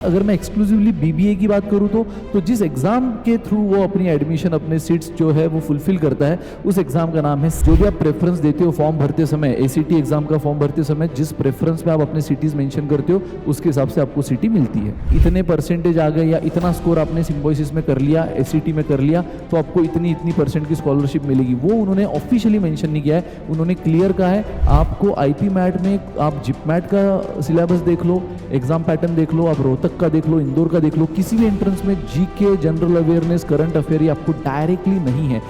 अगर मैं exclusively BBA की बात करूं तो जिस एग्जाम के थ्रू वो अपनी एडमिशन अपने सीट्स जो है वो फुलफिल करता है उस एग्जाम का नाम है। जो भी आप प्रेफरेंस देते हो फॉर्म भरते समय, एसीटी एग्जाम का फॉर्म भरते समय जिस प्रेफरेंस में आप अपने सिटीज मेंशन करते हो उसके हिसाब से आपको सिटी मिलती है। इतने परसेंटेज आ गए या इतना स्कोर आपने सिम्बोसिस में कर लिया, एसीटी में कर लिया, तो आपको इतनी इतनी परसेंट की स्कॉलरशिप मिलेगी। वो उन्होंने ऑफिशियली मेंशन नहीं किया है, उन्होंने क्लियर कहा है आपको आईपी मैट में आप जिप मैट का सिलेबस देख लो, एग्जाम पैटर्न देख लो, आप रोहतक का देख लो, इंदौर का देख लो, किसी भी एंट्रेंस में GK, general awareness, current affair आपको डायरेक्टली नहीं है।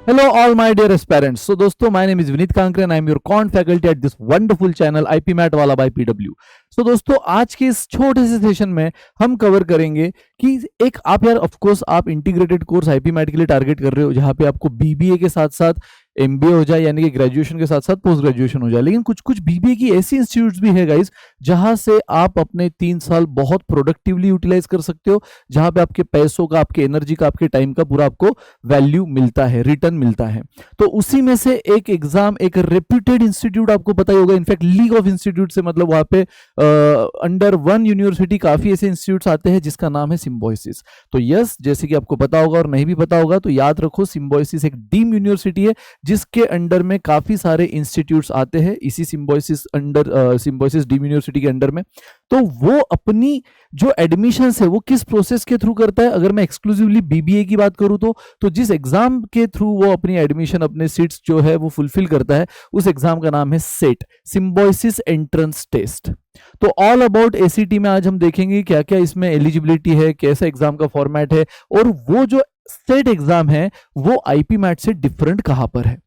Hello all my dear aspirants. So दोस्तों, my name is Vineet Kankre and I am your quant faculty at this wonderful channel IP MAT वाला by PW. So दोस्तों, आज के इस छोटे से सेशन में हम कवर करेंगे कि एक आप यार ऑफ कोर्स आप इंटीग्रेटेड कोर्स आईपी मैट के लिए टारगेट कर रहे हो जहां पे आपको बीबीए के साथ साथ एमबीए हो जाए, यानी कि ग्रेजुएशन के साथ साथ पोस्ट ग्रेजुएशन हो जाए। लेकिन कुछ कुछ बीबीए की ऐसी इंस्टीट्यूट्स भी है गाइस जहां से आप अपने 3 साल बहुत प्रोडक्टिवली यूटिलाइज कर सकते हो, जहां पे आपके पैसों का, आपके एनर्जी का, आपके टाइम का पूरा आपको वैल्यू मिलता है, रिटर्न मिलता है। तो उसी में से एक एग्जाम, एक रेप्यूटेड इंस्टीट्यूट आपको पता ही होगा, इनफैक्ट लीग ऑफ इंस्टीट्यूट से मतलब वहां पे अंडर वन यूनिवर्सिटी काफी ऐसे इंस्टीट्यूट्स आते हैं जिसका नाम है सिम्बोसिस। तो यस, जैसे कि आपको पता होगा और नहीं भी पता होगा तो याद रखो, सिम्बोसिस एक डीम यूनिवर्सिटी है जिसके अंडर में काफी सारे इंस्टीट्यूट्स आते हैं इसी Symbiosis under, Symbiosis deemed university के अंडर में। तो वो अपनी जो एडमिशन है वो किस प्रोसेस के थ्रू करता है। अगर मैं एक्सक्लूसिवली बीबीए की बात करूं तो जिस एग्जाम के थ्रू वो अपनी एडमिशन अपने सीट्स जो है वो फुलफिल करता है उस एग्जाम का नाम है सेट, सिम्बोसिस एंट्रेंस टेस्ट। तो ऑल अबाउट एसीटी में आज हम देखेंगे क्या क्या इसमें एलिजिबिलिटी है, कैसा एग्जाम का फॉर्मेट है, और वो जो सेट एग्जाम है वो आईपी मैट से डिफरेंट कहां पर है।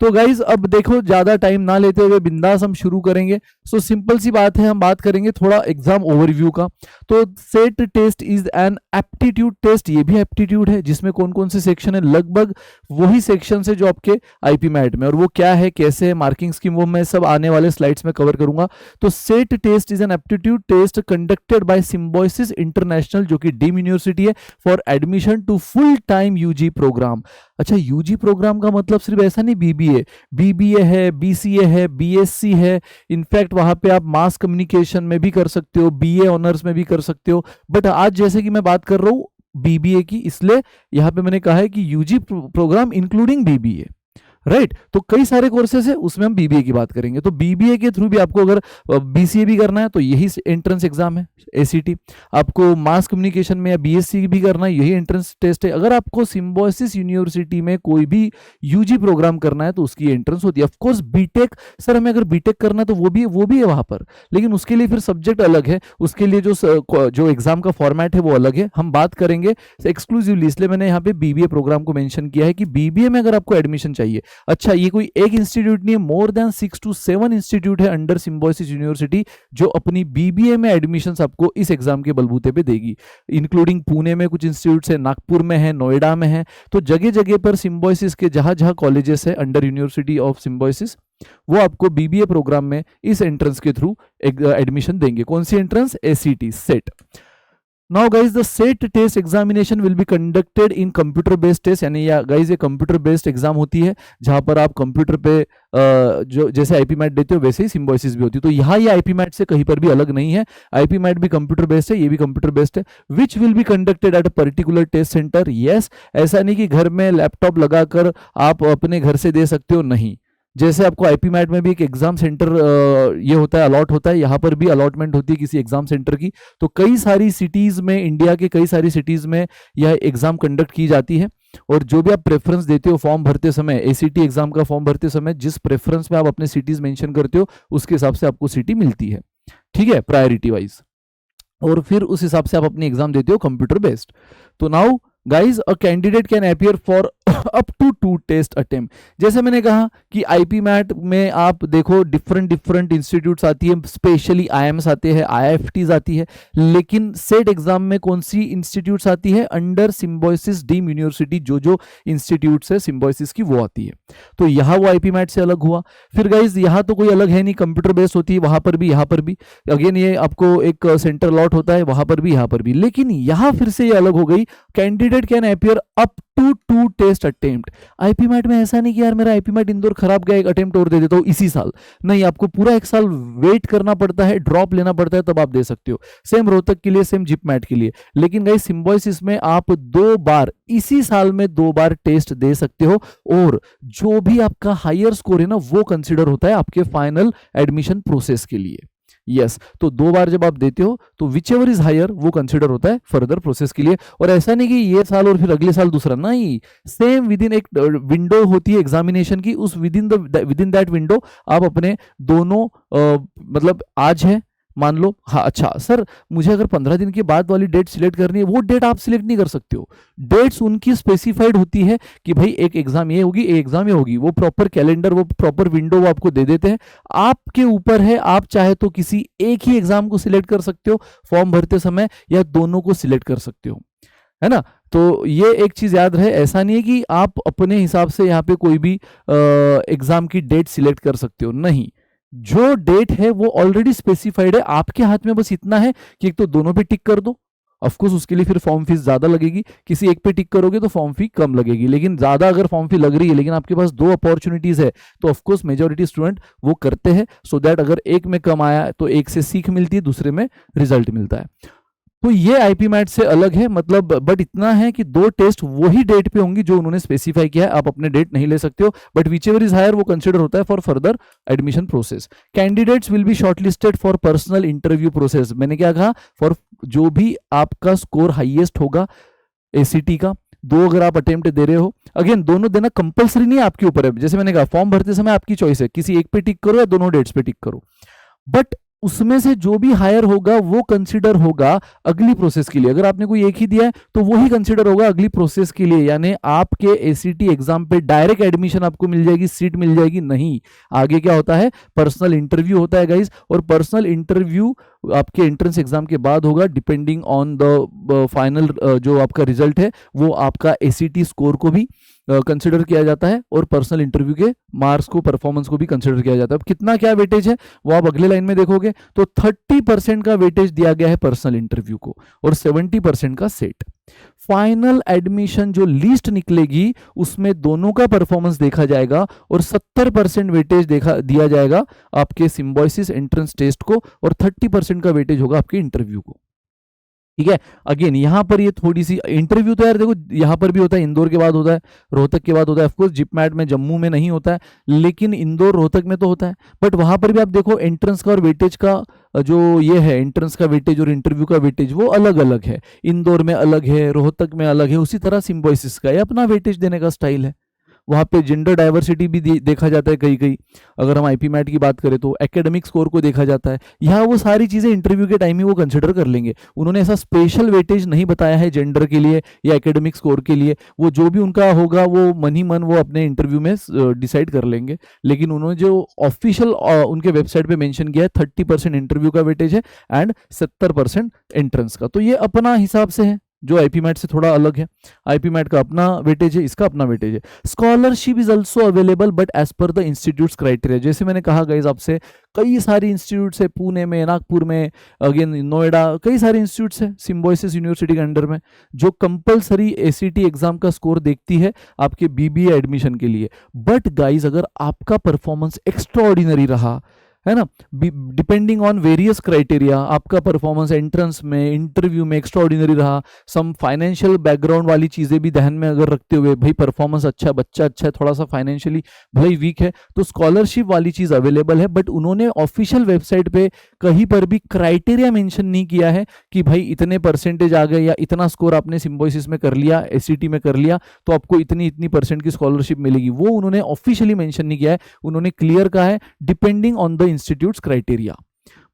तो गाइज अब देखो, ज्यादा टाइम ना लेते हुए बिंदास हम शुरू करेंगे। सो सिंपल सी बात है, हम बात करेंगे थोड़ा एग्जाम ओवरव्यू का। तो SET test is an aptitude test, ये भी एप्टीट्यूड है जिसमें कौन कौन से सेक्शन है, लगभग वही सेक्शन है जो आपके आईपी मैट में, और वो क्या है, कैसे है, मार्किंग स्कीम, वो मैं सब आने वाले स्लाइड्स में कवर करूंगा। तो SET test is an aptitude test conducted by Symbiosis International, जो कि डीम यूनिवर्सिटी है, for admission to full time UG programme. अच्छा, यूजी प्रोग्राम का मतलब सिर्फ ऐसा नहीं, बीबीए है, बीसीए है, बीएससी है, इनफैक्ट वहां पे आप मास कम्युनिकेशन में भी कर सकते हो, बीए ऑनर्स में भी कर सकते हो। बट आज जैसे कि मैं बात कर रहा हूं बीबीए की, इसलिए यहां पे मैंने कहा है कि UG programme including BBA, right. तो कई सारे कोर्सेज है, उसमें हम बीबीए की बात करेंगे। तो बीबीए के थ्रू भी आपको अगर बीसीए भी करना है तो यही एंट्रेंस एग्जाम है एसीटी, आपको मास कम्युनिकेशन में या बीएससी भी करना है यही एंट्रेंस टेस्ट है। अगर आपको सिम्बोसिस यूनिवर्सिटी में कोई भी यूजी प्रोग्राम करना है तो उसकी एंट्रेंस होती है। ऑफ कोर्स बीटेक, सर हमें अगर बीटेक करना है तो वो भी है वहां पर, लेकिन उसके लिए फिर सब्जेक्ट अलग है, उसके लिए जो एग्जाम का फॉर्मेट है वो अलग है। हम बात करेंगे एक्सक्लूसिवली, इसलिए मैंने यहाँ पे बीबीए प्रोग्राम को मेंशन किया है कि बीबीए में अगर आपको एडमिशन चाहिए, अच्छा ये कोई एक इंस्टीट्यूट नहीं है, मोर देन 6 to 7 इंस्टीट्यूट है अंडर सिम्बोसिस यूनिवर्सिटी जो अपनी बीबीए में एडमिशंस आपको इस एग्जाम के बलबूते पे देगी, इंक्लूडिंग पुणे में कुछ इंस्टीट्यूट्स है, नागपुर में है, नोएडा में है। तो जगह जगह पर सिम्बोसिस के जहां जहां कॉलेजेस है अंडर यूनिवर्सिटी ऑफ सिम्बोसिस, वो आपको बीबीए प्रोग्राम में इस एंट्रेंस के थ्रू एडमिशन देंगे। कौन सी entrance? ACT, SET. Now guys, the SET test examination will be conducted in computer based test, यानी या guys ये computer based एग्जाम होती है जहां पर आप कंप्यूटर पे जो जैसे आईपी मैट देते हो वैसे ही सिम्बोसिस भी होती है। तो यहाँ ये आईपी मैट से कहीं पर भी अलग नहीं है, आईपी मैट भी कंप्यूटर बेस्ड है, ये भी कंप्यूटर बेस्ड है। Which will be conducted at a particular test centre. Yes, ऐसा नहीं कि घर में लैपटॉप लगाकर आप अपने घर से दे सकते हो, नहीं। जैसे आपको आईपी मैट में भी एक एग्जाम सेंटर ये होता है, अलॉट होता है, यहाँ पर भी अलॉटमेंट होती है किसी एग्जाम सेंटर की। तो कई सारी सिटीज में, इंडिया के कई सारी सिटीज में यह एग्जाम कंडक्ट की जाती है। और जो भी आप प्रेफरेंस देते हो फॉर्म भरते समय, एसीटी एग्जाम का फॉर्म भरते समय जिस प्रेफरेंस में आप अपने सिटीज मेंशन करते हो उसके हिसाब से आपको सिटी मिलती है, ठीक है, प्रायोरिटी वाइज, और फिर उस हिसाब से आप अपनी एग्जाम देते हो कंप्यूटर बेस्ड। तो now guys, a candidate can appear for up to 2 test attempt. जैसे मैंने कहा कि आईपी मैट में आप देखो डिफरेंट इंस्टीट्यूट्स आती है, स्पेशली आईएम्स आते हैं, आईएफटीज आती है, लेकिन सेट एग्जाम में कौन सी इंस्टीट्यूट्स आती है? अंडर सिम्बोसिस डीम यूनिवर्सिटी जो इंस्टीट्यूट्स है सिम्बोसिस की वो आती है। तो यहाँ वो आईपी मैट से अलग हुआ। फिर गाइज यहाँ तो कोई अलग है नहीं, कंप्यूटर बेस्ड होती है, वहां पर भी यहाँ पर भी अगेन ये आपको एक सेंटर लॉट होता है, वहां पर भी यहाँ पर भी। लेकिन यहाँ फिर से ये अलग हो गई, candidate can appear up to 2 test attempt. IPMAT में ऐसा नहीं कि यार मेरा आईपीमैट इंदौर खराब गया, एक अटेम्प्ट और दे देता हूँ इसी साल, नहीं, आपको पूरा 1 साल वेट करना पड़ता है, ड्रॉप लेना पड़ता है, तब आप दे सकते हो। सेम रोहतक के लिए, सेम जिपमैट के लिए। लेकिन गाइस सिम्बोयसिस में आप 2 बार इसी साल में 2 बार टेस्ट दे सकते हो, और जो भी आपका हायर स्कोर है ना वो कंसिडर होता है आपके फाइनल एडमिशन प्रोसेस के लिए। यस तो 2 बार जब आप देते हो तो विच एवर इज हायर वो कंसिडर होता है फर्दर प्रोसेस के लिए। और ऐसा नहीं कि ये साल और फिर अगले साल दूसरा, नहीं, सेम विद इन एक विंडो होती है एग्जामिनेशन की, उस विद इन दैट विंडो आप अपने दोनों मतलब आज है मान लो, हाँ अच्छा सर मुझे अगर 15 दिन के बाद वाली डेट सिलेक्ट करनी है, वो डेट आप सिलेक्ट नहीं कर सकते हो। डेट्स उनकी स्पेसिफाइड होती है कि भाई एक एग्जाम ये होगी, एक एग्जाम ये होगी, वो प्रॉपर कैलेंडर, वो प्रॉपर विंडो वो आपको दे देते हैं। आपके ऊपर है, आप चाहे तो किसी एक ही एग्जाम को सिलेक्ट कर सकते हो फॉर्म भरते समय, या दोनों को सिलेक्ट कर सकते हो, है ना। तो ये एक चीज याद रहे, ऐसा नहीं है कि आप अपने हिसाब से यहाँ पे कोई भी एग्जाम की डेट सिलेक्ट कर सकते हो, नहीं, जो डेट है वो ऑलरेडी स्पेसिफाइड है। आपके हाथ में बस इतना है कि एक तो दोनों पे टिक कर दो, ऑफकोर्स उसके लिए फिर फॉर्म फीस ज्यादा लगेगी, किसी एक पे टिक करोगे तो फॉर्म फी कम लगेगी, लेकिन ज्यादा अगर फॉर्म फी लग रही है लेकिन आपके पास 2 अपॉर्चुनिटीज है तो ऑफकोर्स मेजोरिटी स्टूडेंट वो करते हैं, सो दैट अगर एक में कम आया तो एक से सीख मिलती है, दूसरे में रिजल्ट मिलता है। तो ये आईपीमैट से अलग है, मतलब बट इतना है कि 2 टेस्ट वही डेट पे होंगी जो उन्होंने स्पेसिफाई किया है, आप अपने डेट नहीं ले सकते हो, but whichever is higher वो कंसिडर होता है for further admission process. Candidates will be shortlisted for personal interview process. मैंने क्या कहा, फॉर जो भी आपका स्कोर हाईएस्ट होगा एसीटी का, 2 अगर आप अटेम्प्ट दे रहे हो, अगेन दोनों देना कंपलसरी नहीं है, आपके ऊपर है, जैसे मैंने कहा फॉर्म भरते समय आपकी चॉइस है, किसी एक पे टिक करो या दोनों डेट्स पे टिक करो, बट उसमें से जो भी हायर होगा वो कंसिडर होगा अगली प्रोसेस के लिए। अगर आपने कोई एक ही दिया है तो वो ही कंसिडर होगा अगली प्रोसेस के लिए, यानी आपके एसीटी एग्जाम पे डायरेक्ट एडमिशन आपको मिल जाएगी, सीट मिल जाएगी, नहीं, आगे क्या होता है, पर्सनल इंटरव्यू होता है गाइस, और पर्सनल इंटरव्यू आपके एंट्रेंस एग्जाम के बाद होगा, डिपेंडिंग ऑन द फाइनल जो आपका रिजल्ट है वो आपका एसीटी स्कोर को भी कंसिडर किया जाता है, और पर्सनल इंटरव्यू के मार्क्स को, परफॉर्मेंस को भी कंसिडर किया जाता है। अब कितना क्या वेटेज है वो आप अगले लाइन में देखोगे, तो 30% का वेटेज दिया गया है पर्सनल इंटरव्यू को, और 70% का सेट। फाइनल एडमिशन जो लिस्ट निकलेगी उसमें दोनों का परफॉर्मेंस देखा जाएगा, और 70% वेटेज दिया जाएगा आपके सिम्बोयसिस एंट्रेंस टेस्ट को, और 30% का वेटेज होगा आपके इंटरव्यू को। ठीक है, अगेन यहां पर ये थोड़ी सी, इंटरव्यू तो यार देखो यहां पर भी होता है, इंदौर के बाद होता है, रोहतक के बाद होता है, ऑफकोर्स जिपमैट में, जम्मू में नहीं होता है, लेकिन इंदौर रोहतक में तो होता है। बट वहां पर भी आप देखो एंट्रेंस का और वेटेज का जो ये है, एंट्रेंस का वेटेज और इंटरव्यू का वेटेज वो अलग अलग है, इंदौर में अलग है, रोहतक में अलग है। उसी तरह सिम्बोयसिस का ये अपना वेटेज देने का स्टाइल है, वहाँ पे जेंडर डाइवर्सिटी भी देखा जाता है कहीं कहीं। अगर हम आईपीमैट की बात करें तो एकेडमिक स्कोर को देखा जाता है, यहाँ वो सारी चीज़ें इंटरव्यू के टाइम ही वो कंसिडर कर लेंगे। उन्होंने ऐसा स्पेशल वेटेज नहीं बताया है जेंडर के लिए या एकेडमिक स्कोर के लिए, वो जो भी उनका होगा वो मन ही मन वो अपने इंटरव्यू में डिसाइड कर लेंगे। लेकिन उन्होंने जो ऑफिशियल उनके वेबसाइट पे मेंशन किया है 30% इंटरव्यू का वेटेज है एंड 70% एंट्रेंस का, तो ये अपना हिसाब से है जो आईपीमैट से थोड़ा अलग है। आईपीमैट का अपना वेटेज है, इसका अपना वेटेज है। Scholarship is also available but as per the institute's criteria. जैसे मैंने कहा गाइज आपसे, कई सारी इंस्टीट्यूट्स है, पुणे में, नागपुर में, अगेन नोएडा, कई सारे इंस्टीट्यूट्स है सिम्बोयसिस यूनिवर्सिटी के अंडर में, जो कंपलसरी एसीटी एग्जाम का स्कोर देखती है आपके बीबीए एडमिशन के लिए। बट गाइज अगर आपका परफॉर्मेंस एक्स्ट्रा ऑर्डिनरी रहा है ना, डिपेंडिंग ऑन वेरियस क्राइटेरिया, आपका परफॉर्मेंस एंट्रेंस में, इंटरव्यू में एक्स्ट्रा ऑर्डिनरी रहा, सम फाइनेंशियल बैकग्राउंड वाली चीजें भी ध्यान में अगर रखते हुए, भाई परफॉर्मेंस अच्छा, बच्चा अच्छा है, थोड़ा सा फाइनेंशियली भले वीक है, तो स्कॉलरशिप वाली चीज अवेलेबल है। बट उन्होंने ऑफिशियल वेबसाइट पे कहीं पर भी क्राइटेरिया मेंशन नहीं किया है कि भाई इतने परसेंटेज आ गए या इतना स्कोर आपने सिम्बोयसिस में कर लिया, एसीटी में कर लिया, तो आपको इतनी इतनी परसेंट की स्कॉलरशिप मिलेगी, वो उन्होंने ऑफिशियली मेंशन नहीं किया है। उन्होंने क्लियर कहा है depending on the institute's criteria,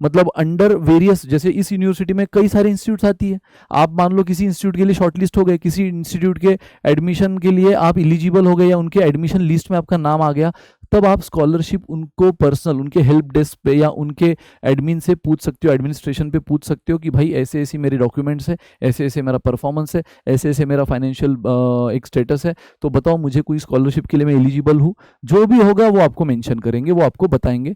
मतलब अंडर वेरियस, जैसे इस यूनिवर्सिटी में कई सारे इंस्टीट्यूट्स आती है, आप मान लो किसी इंस्टीट्यूट के लिए शॉर्टलिस्ट हो गए, किसी इंस्टीट्यूट के एडमिशन के लिए आप एलिजिबल हो गए या उनके एडमिशन लिस्ट में आपका नाम आ गया, तब आप स्कॉलरशिप उनको पर्सनल, उनके हेल्प डेस्क पे या उनके एडमिन से पूछ सकते हो, एडमिनिस्ट्रेशन पे पूछ सकते हो कि भाई ऐसे ऐसे मेरे डॉक्यूमेंट्स है, ऐसे ऐसे मेरा परफॉर्मेंस है, ऐसे ऐसे मेरा फाइनेंशियल एक स्टेटस है, तो बताओ मुझे कोई स्कॉलरशिप के लिए मैं एलिजिबल हूँ। जो भी होगा वो आपको मेंशन करेंगे, वो आपको बताएंगे।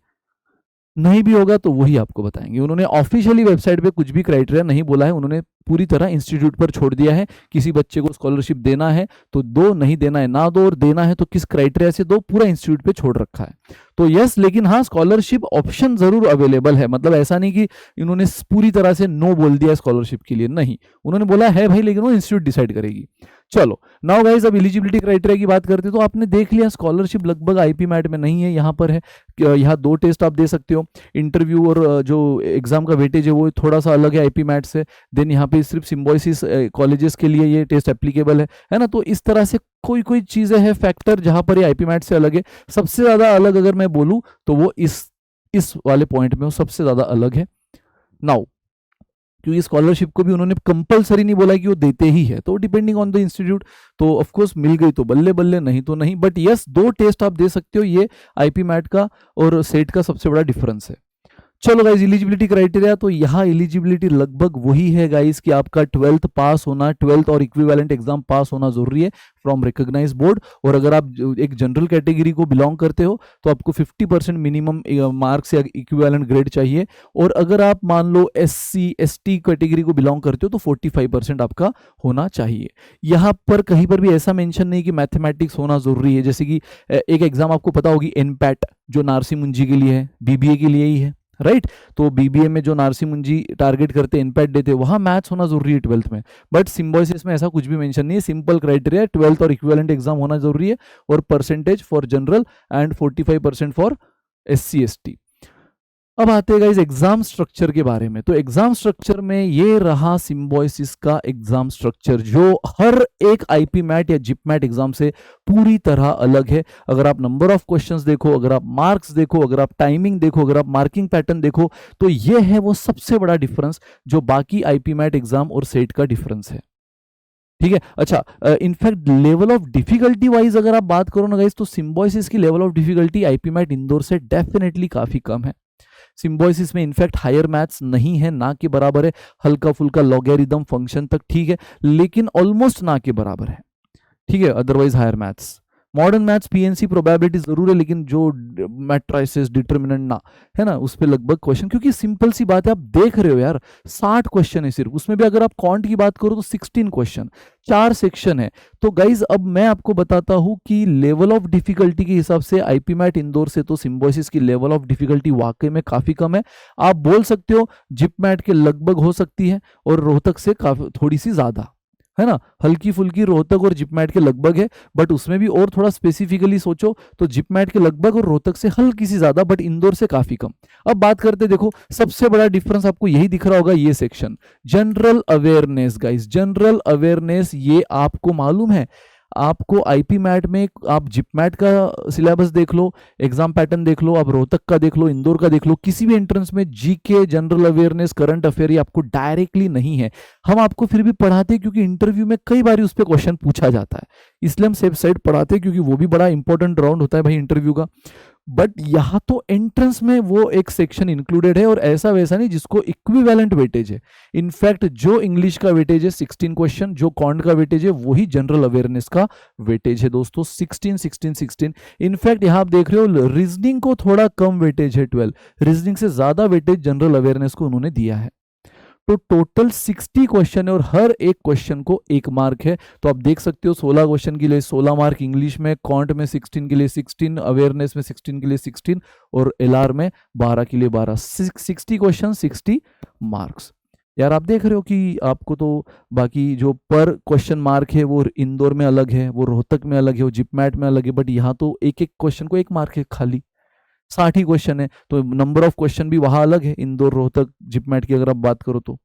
नहीं भी होगा तो वही आपको बताएंगे। उन्होंने ऑफिशियली वेबसाइट पे कुछ भी क्राइटेरिया नहीं बोला है, उन्होंने पूरी तरह इंस्टीट्यूट पर छोड़ दिया है। किसी बच्चे को स्कॉलरशिप देना है तो दो, नहीं देना है ना दो, और देना है तो किस क्राइटेरिया से दो, पूरा इंस्टीट्यूट पे छोड़ रखा है। तो यस, लेकिन हाँ, स्कॉलरशिप ऑप्शन जरूर अवेलेबल है। मतलब ऐसा नहीं कि इन्होंने पूरी तरह से नो बोल दिया स्कॉलरशिप के लिए, नहीं, उन्होंने बोला है भाई, लेकिन वो इंस्टीट्यूट डिसाइड करेगी। चलो नाउ गाइस, अब एलिजिबिलिटी क्राइटेरिया की बात करते हैं। तो आपने देख लिया स्कॉलरशिप लगभग आईपी मैट में नहीं है, यहाँ पर है। यहाँ दो टेस्ट आप दे सकते हो, इंटरव्यू और जो एग्जाम का वेटेज है वो थोड़ा सा अलग है आईपी मैट से। देन यहाँ पे सिर्फ सिम्बोसिस कॉलेजेस के लिए ये टेस्ट एप्लीकेबल है ना। तो इस तरह से कोई कोई चीजें हैं, फैक्टर, जहां पर ये आईपी मैट से अलग है। सबसे ज्यादा अलग अगर मैं बोलूं तो वो इस वाले पॉइंट में वो सबसे ज्यादा अलग है। नाउ क्योंकि स्कॉलरशिप को भी उन्होंने कंपलसरी नहीं बोला कि वो देते ही है, तो डिपेंडिंग ऑन द इंस्टीट्यूट, तो ऑफ कोर्स मिल गई तो बल्ले बल्ले, नहीं तो नहीं। बट यस, दो टेस्ट आप दे सकते हो, ये आईपी मैट का और सेट का सबसे बड़ा डिफरेंस है। चलो गाइज, एलिजिबिलिटी क्राइटेरिया, तो यहाँ एलिजिबिलिटी लगभग वही है गाइज कि आपका 12th पास होना, 12th और इक्विवेलेंट एग्जाम पास होना जरूरी है फ्रॉम रिकॉग्नाइज बोर्ड। और अगर आप एक जनरल कैटेगरी को बिलोंग करते हो तो आपको 50% मिनिमम मार्क्स या इक्विवेलेंट ग्रेड चाहिए। और अगर आप मान लो SC ST कैटेगरी को बिलोंग करते हो तो 45% आपका होना चाहिए। यहाँ पर कहीं पर भी ऐसा मेंशन नहीं कि मैथमेटिक्स होना जरूरी है। जैसे कि एक एग्जाम आपको पता होगी, एनपैट, जो नारसी मुंजी के लिए है, BBA के लिए ही है, राइट। तो BBA में जो नारसी मुंजी टारगेट करते हैं, एनपैट देते हैं, वहां मैथ्स होना जरूरी है 12th में। बट सिम्बोसिस में ऐसा कुछ भी मेंशन नहीं है, सिंपल क्राइटेरिया 12th और इक्विवेलेंट एग्जाम होना जरूरी है, और percentage for general and 45% for SC ST। अब आते हैं गाइस एग्जाम स्ट्रक्चर के बारे में। तो एग्जाम स्ट्रक्चर में ये रहा सिम्बोसिस का एग्जाम स्ट्रक्चर, जो हर एक आईपी मैट या जिप मैट एग्जाम से पूरी तरह अलग है। अगर आप नंबर ऑफ क्वेश्चंस देखो, अगर आप मार्क्स देखो, अगर आप टाइमिंग देखो, अगर आप मार्किंग पैटर्न देखो, तो ये है वो सबसे बड़ा डिफरेंस जो बाकी आईपी मैट एग्जाम और सेट का डिफरेंस है। ठीक है। अच्छा, in fact level of difficulty wise अगर आप बात करो ना गाइस, तो सिम्बोसिस की level of difficulty IPMAT Indore से डेफिनेटली काफी कम है। सिम्बोसिस में इनफैक्ट हायर मैथ्स नहीं है, ना के बराबर है। हल्का फुल्का लॉगरिदम फंक्शन तक ठीक है, लेकिन ऑलमोस्ट ना के बराबर है, ठीक है। Otherwise higher maths, modern maths, PNC probability जरूर है, लेकिन जो मैट्राइसिस डिटर्मिनेंट ना है ना, उस पर लगभग क्वेश्चन, क्योंकि सिंपल सी बात है, आप देख रहे हो यार 60 क्वेश्चन है सिर्फ, उसमें भी अगर आप कॉन्ट की बात करो तो 16 क्वेश्चन, 4 सेक्शन है। तो गाइज अब मैं आपको बताता हूं कि लेवल ऑफ डिफिकल्टी के हिसाब से आईपी मैट इंदौर से तो सिम्बोसिस की लेवल ऑफ डिफिकल्टी वाकई में काफी कम है। आप बोल सकते हो जिप मैट के लगभग हो सकती है, और रोहतक से काफी थोड़ी सी ज्यादा है ना, हल्की फुल्की रोहतक और जिप मैट के लगभग है। बट उसमें भी और थोड़ा स्पेसिफिकली सोचो तो जिप मैट के लगभग और रोहतक से हल्की सी ज्यादा, बट इंदौर से काफी कम। अब बात करते, देखो सबसे बड़ा डिफरेंस आपको यही दिख रहा होगा, ये section general awareness. Guys general awareness, ये आपको मालूम है, आपको आईपी मैट में, आप जिप मैट का सिलेबस देख लो, एग्जाम पैटर्न देख लो, आप रोहतक का देख लो, इंदौर का देख लो, किसी भी एंट्रेंस में GK, general awareness, current affair, ये आपको डायरेक्टली नहीं है। हम आपको फिर भी पढ़ाते हैं क्योंकि इंटरव्यू में कई बार उस पर क्वेश्चन पूछा जाता है, इसलिए हम सेफ साइड पढ़ाते हैं, क्योंकि वो भी बड़ा इंपॉर्टेंट राउंड होता है भाई इंटरव्यू का। बट यहाँ तो एंट्रेंस में वो एक सेक्शन इंक्लूडेड है, और ऐसा वैसा नहीं जिसको इक्विवेलेंट वेटेज है। इनफैक्ट जो इंग्लिश का वेटेज है 16 क्वेश्चन, जो कॉन्ट का वेटेज है वही जनरल अवेयरनेस का वेटेज है दोस्तों, 16 16 16। इनफैक्ट यहाँ आप देख रहे हो रीजनिंग को थोड़ा कम वेटेज है, 12, रीजनिंग से ज्यादा वेटेज जनरल अवेयरनेस को उन्होंने दिया है। तो टोटल 60 क्वेश्चन है, और हर एक क्वेश्चन को 1 मार्क है। तो आप देख सकते हो 16 क्वेश्चन के लिए 16 मार्क, इंग्लिश में, कॉन्ट में 16 के लिए 16, अवेयरनेस में 16 के लिए 16, और LR में 12 के लिए 12, 60 क्वेश्चन 60 मार्क्स। यार आप देख रहे हो कि आपको तो बाकी जो पर क्वेश्चन मार्क है वो इंदौर में अलग है, वो रोहतक में अलग है, वो जिप मैट में अलग है, बट यहाँ तो एक एक क्वेश्चन को 1 मार्क है, खाली 60 ही क्वेश्चन है। तो नंबर ऑफ क्वेश्चन भी वहां अलग है, इंदौर, रोहतक, जिप मैट की अगर आप बात करो तो,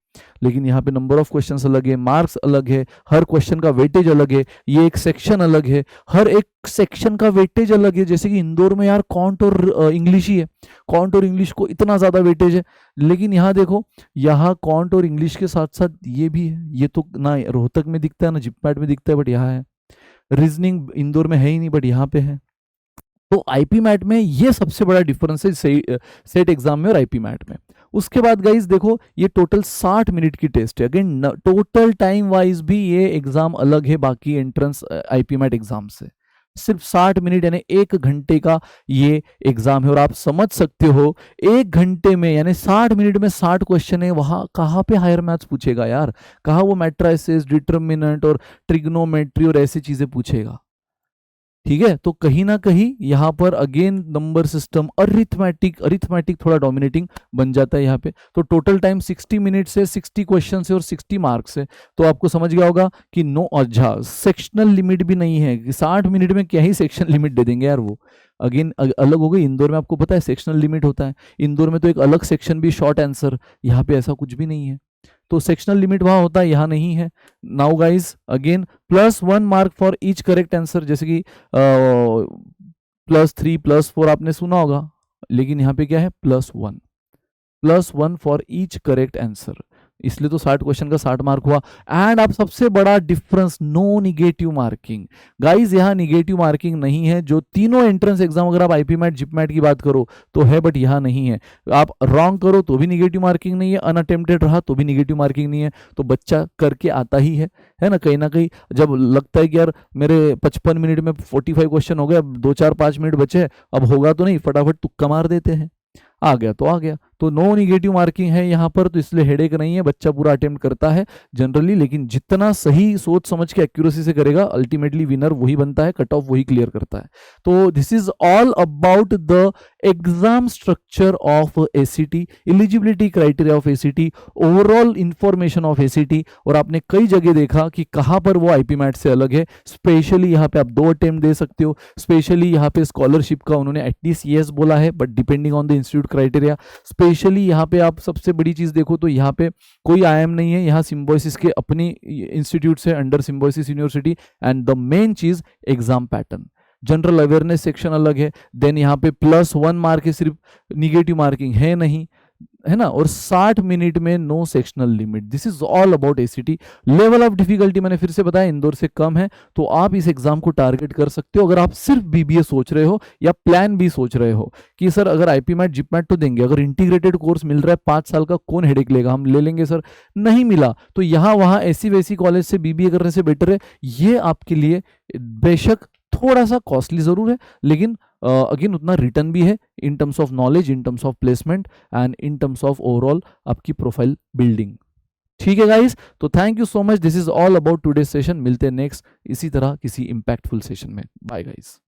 लेकिन यहाँ पे नंबर ऑफ क्वेश्चंस अलग है, मार्क्स अलग है, हर क्वेश्चन का वेटेज अलग है, ये एक सेक्शन अलग है, हर एक सेक्शन का वेटेज अलग है। जैसे कि इंदौर में यार कॉन्ट और इंग्लिश ही है, कॉन्ट और इंग्लिश को इतना ज्यादा वेटेज है, लेकिन यहाँ देखो, यहाँ कॉन्ट और इंग्लिश के साथ साथ ये भी है, ये तो ना रोहतक में दिखता है ना जिप मैट में दिखता है, बट यहाँ है। रीजनिंग इंदौर में है ही नहीं, बट यहाँ पे है। तो आईपी मैट में ये सबसे बड़ा डिफरेंस है सेट एग्जाम में और आईपी मैट में। उसके बाद गाइस देखो, ये टोटल 60 मिनट की टेस्ट है। अगेन टोटल टाइम वाइज भी ये एग्जाम अलग है बाकी एंट्रेंस आईपी मैट एग्जाम से। सिर्फ 60 मिनट यानी 1 घंटे का ये एग्जाम है। और आप समझ सकते हो 1 घंटे में यानी 60 मिनट में 60 क्वेश्चन है, वहां कहाँ पे हायर मैथ्स पूछेगा यार, कहाँ वो मैट्रिसेस, डिटर्मिनेंट और ट्रिग्नोमेट्री और ऐसी चीजें पूछेगा। ठीक है, तो कहीं ना कहीं यहाँ पर अगेन नंबर सिस्टम, अरिथमेटिक थोड़ा डोमिनेटिंग बन जाता है यहाँ पे। तो टोटल टाइम 60 मिनट से 60 क्वेश्चन से और 60 मार्क्स है। तो आपको समझ गया होगा कि नो, अच्छा सेक्शनल लिमिट भी नहीं है कि 60 मिनट में क्या ही सेक्शन लिमिट दे देंगे यार वो। अगेन अलग हो गई, इंदौर में आपको पता है सेक्शनल लिमिट होता है, इंदौर में तो एक अलग सेक्शन भी शॉर्ट आंसर, यहाँ पे ऐसा कुछ भी नहीं है। तो सेक्शनल लिमिट वहां होता है, यहाँ नहीं है। Now guys again +1 mark for each correct answer, जैसे कि +3 +4 आपने सुना होगा, लेकिन यहाँ पे क्या है +1 फॉर ईच करेक्ट आंसर, इसलिए तो 60 क्वेश्चन का 60 मार्क हुआ। एंड अब सबसे बड़ा difference, no negative marking. Guys यहाँ निगेटिव मार्किंग नहीं है, जो तीनों एंट्रेंस एग्जाम अगर आप आईपी मैट जिप मैट की बात करो तो है, बट यहाँ नहीं है। आप रॉन्ग करो तो भी निगेटिव मार्किंग नहीं है, अनअटेम्प्टेड रहा तो भी निगेटिव मार्किंग नहीं है। तो बच्चा करके आता ही है ना कहीं जब लगता है कि यार मेरे 55 मिनट में 45 क्वेश्चन हो गए, अब 2 4 5 मिनट बचे, अब होगा तो नहीं, फटाफट तुक्का मार देते हैं, आ गया तो आ गया। तो नो निगेटिव मार्किंग है यहाँ पर, तो इसलिए हेडेक नहीं है, बच्चा पूरा अटेम्प्ट करता है जनरली, लेकिन जितना सही सोच समझ के एक्यूरेसी से करेगा अल्टीमेटली विनर वही बनता है, कट ऑफ वही क्लियर करता है। तो this is all about the exam structure of ACT, eligibility criteria of ACT, overall information of ACT. और आपने कई जगह देखा कि कहाँ पर वो आईपी मैट से अलग है, स्पेशली यहाँ पे आप 2 अटेम्प्ट दे सकते हो, स्पेशली यहाँ पे स्कॉलरशिप का उन्होंने एटलीस्ट यस बोला है, but depending on the institute criteria. Specially यहाँ पे आप सबसे बड़ी चीज देखो तो यहाँ पे कोई आईएम नहीं है, यहाँ सिम्बोसिस के अपनी इंस्टीट्यूट से under Symbiosis university. And the main चीज exam pattern, general awareness section अलग है, देन यहाँ पे +1 मार्क है, सिर्फ निगेटिव मार्किंग है नहीं, है ना, और 60 मिनट में no sectional limit. This is all about ACT. Level of difficulty मैंने फिर से बताया इंदौर से कम है, तो आप इस एग्जाम को टारगेट कर सकते हो अगर आप सिर्फ बीबीए सोच रहे हो या प्लान बी सोच रहे हो कि सर अगर आईपी मैट जिप मैट तो देंगे, अगर इंटीग्रेटेड कोर्स मिल रहा है 5 साल का, कौन हेडेक लेगा, हम ले लेंगे सर। नहीं मिला तो यहाँ वहाँ ऐसी वैसी कॉलेज से बीबीए करने से बेटर है, ये आपके लिए बेशक थोड़ा सा कॉस्टली जरूर है, लेकिन अगेन उतना रिटर्न भी है in terms of knowledge, in terms of placement and in terms of overall आपकी प्रोफाइल बिल्डिंग। ठीक है गाइस, तो thank you so much, this is all about today session. मिलते हैं नेक्स्ट इसी तरह किसी इंपैक्टफुल सेशन में। Bye guys.